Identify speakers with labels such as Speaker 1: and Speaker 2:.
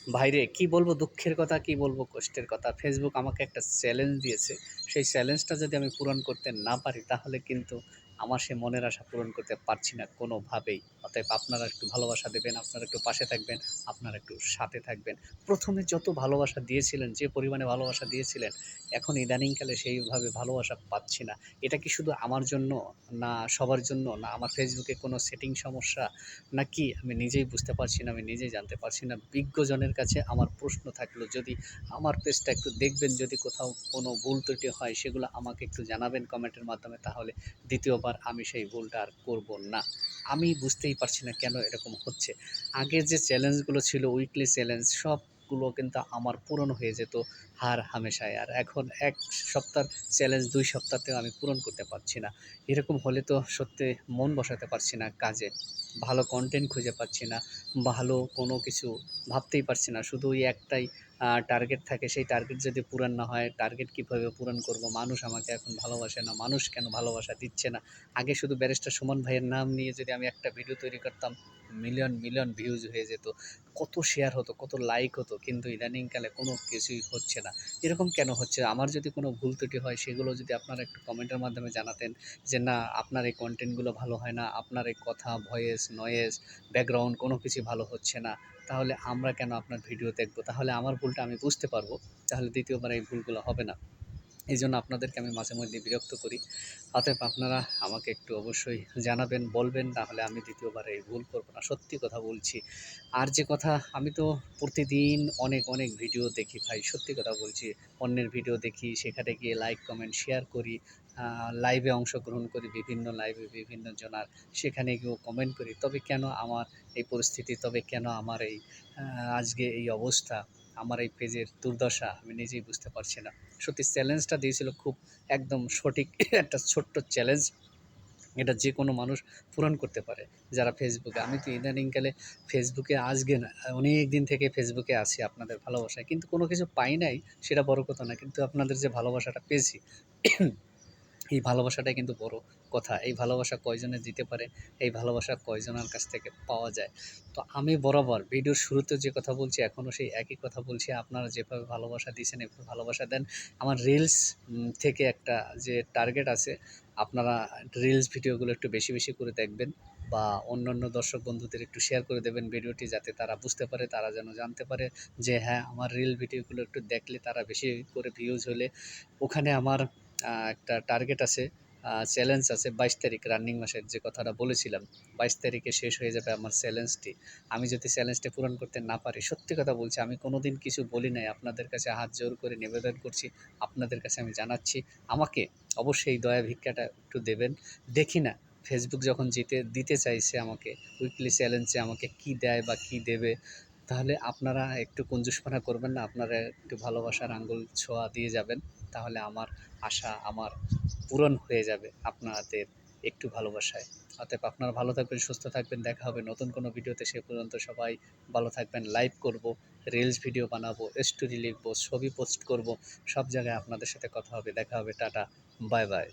Speaker 1: ভাইরে কি বলবো, দুঃখের কথা, কি বলবো কষ্টের কথা। ফেসবুক আমাকে একটা চ্যালেঞ্জ দিয়েছে। সেই চ্যালেঞ্জটা যদি আমি পূরণ করতে না পারি তাহলে কিন্তু আমার সে মনের আশা পূরণ করতে পারছি না কোনোভাবেই। অতএব আপনারা একটু ভালোবাসা দেবেন, আপনারা একটু পাশে থাকবেন, আপনারা একটু সাথে থাকবেন। ১ম এ যত ভালোবাসা দিয়েছিলেন, যে পরিমাণে ভালোবাসা দিয়েছিলেন, এখন ইদানিংকালে সেইভাবে ভালোবাসা পাচ্ছি না। এটা কি শুধু আমার জন্য, না সবার জন্য, না আমার ফেসবুকে কোনো সেটিং সমস্যা, নাকি আমি নিজেই বুঝতে পারছি না, আমি নিজেই জানতে পারছি না। বিজ্ঞজনের কাছে আমার প্রশ্ন থাকলো, যদি আমার পেজটা একটু দেখবেন, যদি কোথাও কোনো ভুল ত্রুটি হয় সেগুলো আমাকে একটু জানাবেন কমেন্টের মাধ্যমে, তাহলে দ্বিতীয়বার আমি সেই ভুলটা আর করব না। আমি বুঝতেই পারছি না কেন এরকম হচ্ছে। আগে যে চ্যালেঞ্জগুলো ছিল, উইকলি চ্যালেঞ্জ, সবগুলো কিন্তু আমার পূরণ হয়ে যেত হার হামেশায়। আর এখন ১ সপ্তাহের চ্যালেঞ্জ ২ সপ্তাহতেও আমি পূরণ করতে পারছি না। এরকম হলে তো সত্যি মন বসাতে পারছি না কাজে। ভালো কনটেন্ট খুঁজে পাচ্ছি না, ভালো কোনো কিছু ভাবতেই পারছি না। শুধু ওই একটাই টার্গেট থাকে, সেই টার্গেট যদি পূরণ না হয়, টার্গেট কীভাবে পূরণ করব? মানুষ আমাকে এখন ভালোবাসে না, মানুষ কেন ভালোবাসা দিচ্ছে না? আগে শুধু ব্যারিস্টার সুমন ভাইয়ের নাম নিয়ে যদি আমি একটা ভিডিও তৈরি করতাম, মিলিয়ন, মিলিয়ন ভিউজ হয়ে যেত। কত শেয়ার হতো, কত লাইক হতো। কিন্তু ইদানিংকালে কোনো কিছুই হচ্ছে না। এরকম কেন হচ্ছে? আমার যদি কোনো ভুল ত্রুটি হয় সেগুলো যদি আপনারা একটু কমেন্টের মাধ্যমে জানাতেন, যে না, আপনার এই কনটেন্টগুলো ভালো হয় না, আপনার এই কথা, ভয়েস, নয়েজ, ব্যাকগ্রাউন্ড কোনো কিছুই ভালো হচ্ছে না, তাহলে আমরা কেন আপনার ভিডিও দেখব? তাহলে আমার ভুলটা আমি বুঝতে পারবো। তাহলে দ্বিতীয়বার এই ভুলগুলো হবে না। এইজন্য আপনাদেরকে আমি মাঝে মধ্যে বিরক্ত করি। অতএব আপনারা আমাকে একটু অবশ্যই জানাবেন, বলবেন, তাহলে আমি দ্বিতীয়বার এই ভুল করব না। সত্যি কথা বলছি। আর যে কথা, আমি তো প্রতিদিন অনেক, অনেক ভিডিও দেখি ভাই। সত্যি কথা বলছি। অন্যের ভিডিও দেখি, সেখানে গিয়ে লাইক, কমেন্ট, শেয়ার করি। লাইভে অংশগ্রহণ করি, বিভিন্ন লাইভে বিভিন্ন জনার। সেখানে গিয়েও কমেন্ট করি। তবে কেন আমার এই পরিস্থিতি? তবে কেন আমার এই আ আজকে এই অবস্থা? আমার এই পেজের দুর্দশা আমি নিজেই বুঝতে পারছি না। সত্যি চ্যালেঞ্জটা দিয়েছিল খুব একদম সঠিক একটা ছোট্ট চ্যালেঞ্জ। এটা যেকোনো মানুষ পূরণ করতে পারে যারা ফেসবুকে। আমি তো ইদানিংকালে ফেসবুকে আজকে না, অনেক দিন থেকে ফেসবুকে আছি আপনাদের ভালোবাসায়। কিন্তু কোনো কিছু পাই নাই, সেটা বড় কথা না। কিন্তু আপনাদের যে ভালোবাসাটা পেয়েছি, এই ভালোবাসাটাই কিন্তু বড় কথা। এই ভালোবাসা কয়জনে দিতে পারে, এই ভালোবাসা কয়জনের কাছ থেকে পাওয়া যায়। তো আমি বরাবর ভিডিওর শুরুতে যে কথা বলছি, এখনও সেই একই কথা বলছি। আপনারা যেভাবে ভালোবাসা দিয়েছেন, এভাবে ভালোবাসা দেন। আমার রিলস থেকে একটা যে টার্গেট আছে, আপনারা রিলস ভিডিওগুলো একটু বেশি, বেশি করে দেখবেন, বা অন্যান্য দর্শক বন্ধুদের একটু শেয়ার করে দেবেন ভিডিওটি, যাতে তারা বুঝতে পারে, তারা যেন জানতে পারে যে হ্যাঁ, আমার রিল ভিডিওগুলো একটু দেখলে, তারা বেশি করে ভিউজ হলে ওখানে আমার একটা টার্গেট আছে, চ্যালেঞ্জ আছে ২২ তারিখ, রানিং মাসের যে কথাটা বলেছিলাম। ২২ তারিখে শেষ হয়ে যাবে আমার চ্যালেঞ্জটি। আমি যদি চ্যালেঞ্জটা পূরণ করতে না পারি, সত্যি কথা বলছি, আমি কোনোদিন কিছু বলি নাই। আপনাদের কাছে হাত জোড় করে নিবেদন করছি। আপনাদের কাছে আমি জানাচ্ছি, আমাকে অবশ্যই দয়া ভিক্ষাটা একটু দেবেন। দেখি না, ফেসবুক যখন দিতে চাইছে আমাকে, উইকলি চ্যালেঞ্জে আমাকে কী দেয় বা কী দেবে, তাহলে আপনারা একটু কঞ্জুসপনা করবেন না? আপনারা একটু ভালোবাসার আঙ্গুল ছোঁয়া দিয়ে যাবেন। তাহলে আমার আশা আমার পূরণ হয়ে যাবে আপনাদের একটু ভালোবাসায়। অতএব আপনারা ভালো থাকবেন, সুস্থ থাকবেন। দেখা হবে নতুন কোনো ভিডিওতে। সে পর্যন্ত সবাই ভালো থাকবেন। লাইভ করব, রিলস ভিডিও বানাবো, স্টোরি লিখব, ছবি পোস্ট করব। সব জায়গায় আপনাদের সাথে কথা হবে। দেখা হবে। Tata, bye bye.